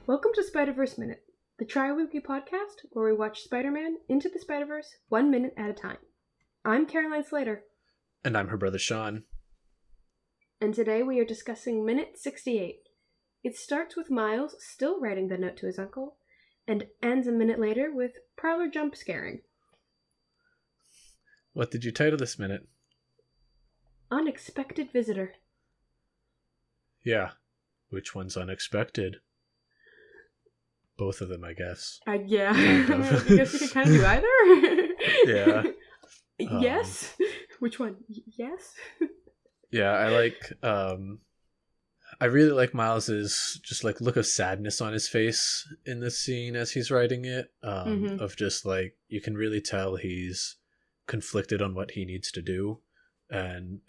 Welcome to Spider-Verse Minute, the tri-weekly podcast where we watch Spider-Man Into the Spider-Verse 1 minute at a time. I'm Caroline Slater. And I'm her brother Sean. And today we are discussing Minute 68. It starts with Miles still writing the note to his uncle, and ends a minute later with Prowler jump scaring. What did you title this minute? Unexpected Visitor. Yeah. Which one's unexpected? Both of them, I guess. Yeah. I guess you could kind of do either. Yeah. Yes? Which one? Yes? Yeah, I really like Miles's just like look of sadness on his face in this scene as he's writing it. Of just like, you can really tell he's conflicted on what he needs to do and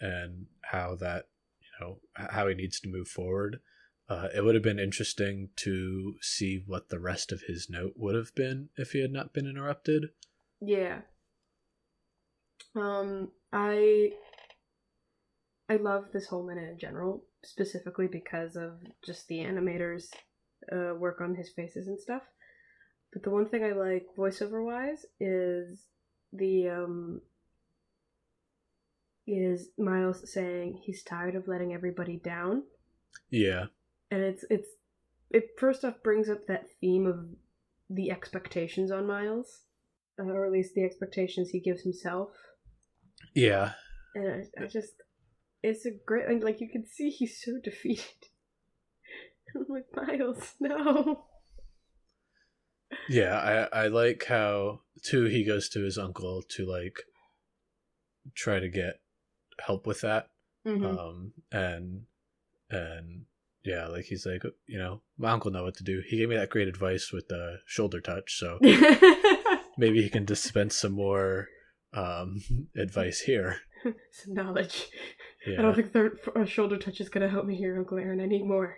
how that, how he needs to move forward. It would have been interesting to see what the rest of his note would have been if he had not been interrupted. Yeah. I love this whole minute in general, specifically because of just the animators' work on his faces and stuff. But the one thing I like voiceover-wise is is Miles saying he's tired of letting everybody down. Yeah. And it first off brings up that theme of the expectations on Miles, or at least the expectations he gives himself. Yeah. And I just, it's a great, like you can see he's so defeated. I'm like, Miles, no. Yeah, I like how, too, he goes to his uncle to, like, try to get help with that. And yeah, like, he's like, my uncle know what to do. He gave me that great advice with the shoulder touch, so maybe he can dispense some more advice here. Some knowledge. Yeah. I don't think a shoulder touch is going to help me here, Uncle Aaron. I need more.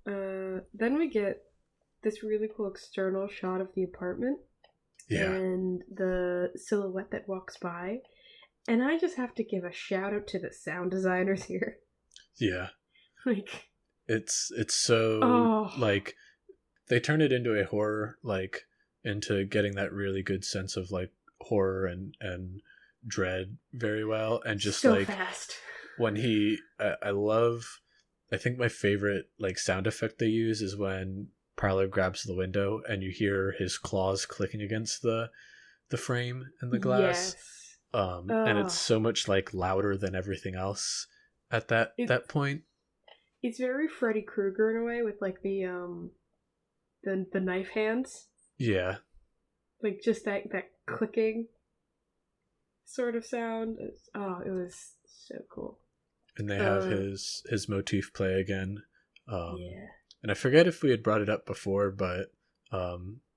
Then we get this really cool external shot of the apartment. Yeah. And the silhouette that walks by. And I just have to give a shout out to the sound designers here. Yeah. Like, it's so like they turn it into a horror, like into getting that really good sense of like horror and dread very well, and just so like fast. When I think my favorite like sound effect they use is when Prowler grabs the window and you hear his claws clicking against the frame and the glass. Yes. And it's so much like louder than everything else at that point. It's very Freddy Krueger in a way, with like the knife hands. Yeah. Like just that clicking sort of sound. It was so cool. And they have his motif play again. Yeah. And I forget if we had brought it up before, but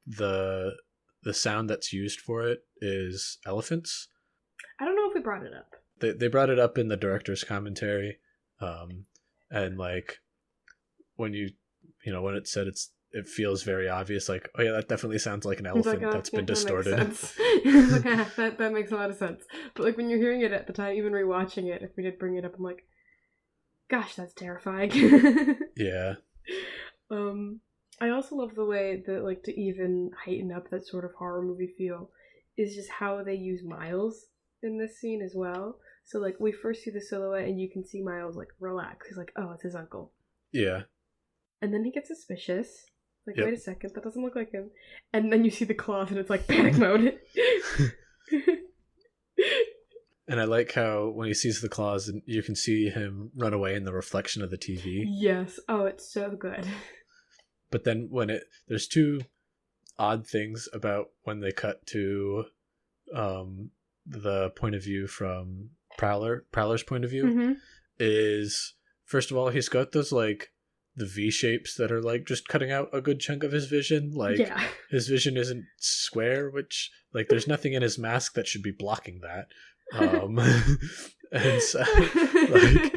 the sound that's used for it is elephants. I don't know if we brought it up. They brought it up in the director's commentary, and like when when it said it feels very obvious, like, oh yeah, that definitely sounds like an elephant that's been distorted. That makes a lot of sense. But like when you're hearing it at the time, even rewatching it, if we did bring it up, I'm like, gosh, that's terrifying. Yeah. I also love the way that, like, to even heighten up that sort of horror movie feel is just how they use Miles in this scene as well. So like we first see the silhouette and you can see Miles like relax. He's like, oh, it's his uncle. Yeah. And then he gets suspicious. Like, wait a second, that doesn't look like him. And then you see the claws and it's like panic mode. And I like how when he sees the claws and you can see him run away in the reflection of the TV. Yes. Oh, it's so good. But then there's two odd things about when they cut to the point of view from Prowler's point of view, is, first of all, he's got those like the V shapes that are like just cutting out a good chunk of his vision. Like, his vision isn't square, which like there's nothing in his mask that should be blocking that. And so, like,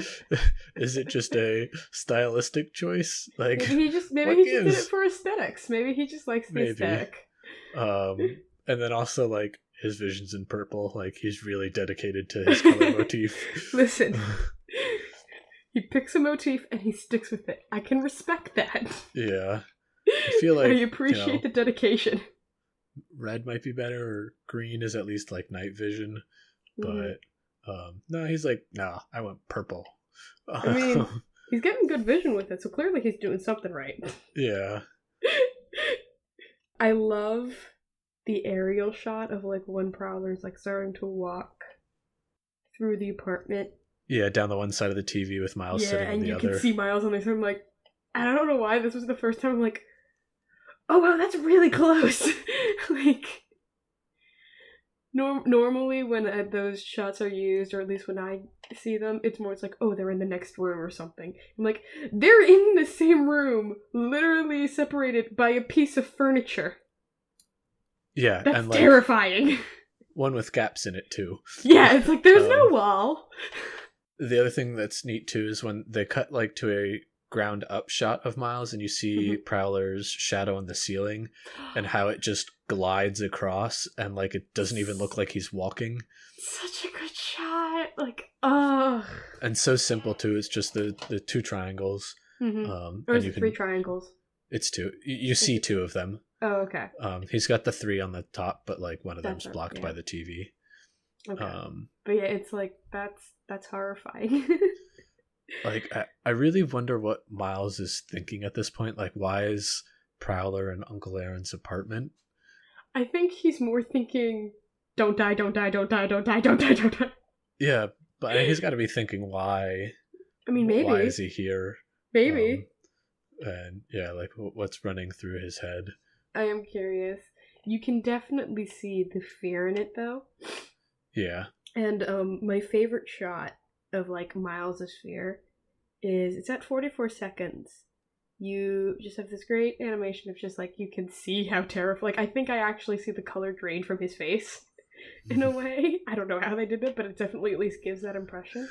is it just a stylistic choice? Like, maybe he just did it for aesthetics. Maybe he just likes the aesthetic. And then also like his vision's in purple. Like, he's really dedicated to his color motif. Listen, He picks a motif and he sticks with it. I can respect that. Yeah. I feel like I appreciate the dedication. Red might be better, or green is at least like night vision. But no, he's like, nah, I went purple. I mean, he's getting good vision with it, so clearly he's doing something right. Yeah. I love the aerial shot of like when Prowler's like starting to walk through the apartment. Yeah, down the one side of the TV with Miles sitting on the other. Yeah, and you can see Miles on the other. I'm like, I don't know why this was the first time I'm like, oh wow, that's really close. Like, normally when those shots are used, or at least when I see them, it's like, oh, they're in the next room or something. I'm like, they're in the same room, literally separated by a piece of furniture. Yeah, that's and like, terrifying. One with gaps in it too. Yeah, it's like there's no wall. The other thing that's neat too is when they cut like to a ground up shot of Miles and you see Prowler's shadow on the ceiling and how it just glides across and like it doesn't even look like he's walking. Such a good shot. Like, ugh. And so simple too. It's just the two triangles. Or is it 3 triangles? It's 2. You see 2 of them. Oh, okay. He's got the 3 on the top, but like one of them's blocked by the TV. Okay. But yeah, it's like that's horrifying. Like I really wonder what Miles is thinking at this point. Like, why is Prowler in Uncle Aaron's apartment? I think he's more thinking, don't die, don't die, don't die, don't die, don't die, don't die. Yeah, but he's got to be thinking why. I mean, maybe. Why is he here? Maybe. And yeah, like what's running through his head. I am curious. You can definitely see the fear in it, though. Yeah. And my favorite shot of like Miles' fear is it's at 44 seconds. You just have this great animation of just like you can see how terrified. Like I think I actually see the color drain from his face in a way. I don't know how they did it, but it definitely at least gives that impression.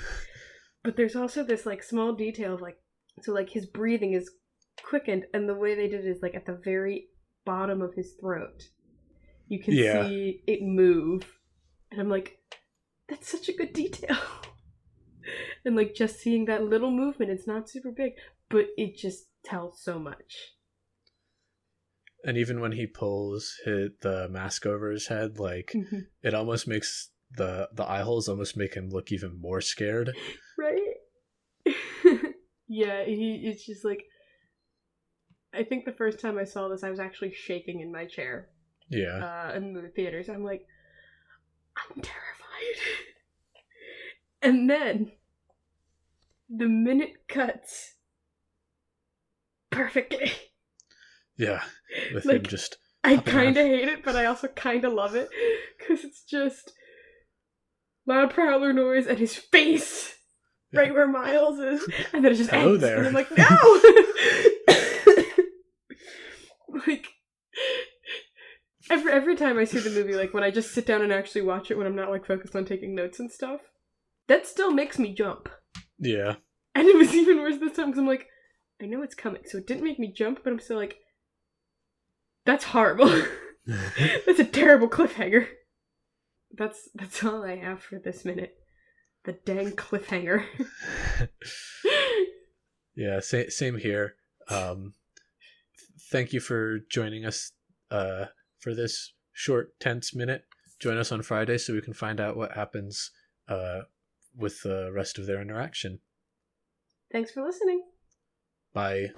But there's also this like small detail of like so like his breathing is quickened, and the way they did it is like at the very bottom of his throat. You can see it move, and I'm like, that's such a good detail. And like just seeing that little movement, it's not super big, but it just tells so much. And even when he pulls the mask over his head, like it almost makes the eye holes almost make him look even more scared. Right? Yeah, it's just like, I think the first time I saw this, I was actually shaking in my chair. Yeah. In the theaters. I'm like, I'm terrified. And then the minute cuts perfectly. Yeah, with like, him just. I kind of hate it, but I also kind of love it because it's just loud Prowler noise and his face right where Miles is, and then it just hello ends. there. And I'm like, no. Like every time I see the movie, like when I just sit down and actually watch it when I'm not like focused on taking notes and stuff, that still makes me jump. Yeah. And it was even worse this time because I'm like, I know it's coming, so it didn't make me jump, but I'm still like, that's horrible. That's a terrible cliffhanger. That's all I have for this minute. The dang cliffhanger. Yeah, same here. Thank you for joining us for this short, tense minute. Join us on Friday so we can find out what happens with the rest of their interaction. Thanks for listening. Bye.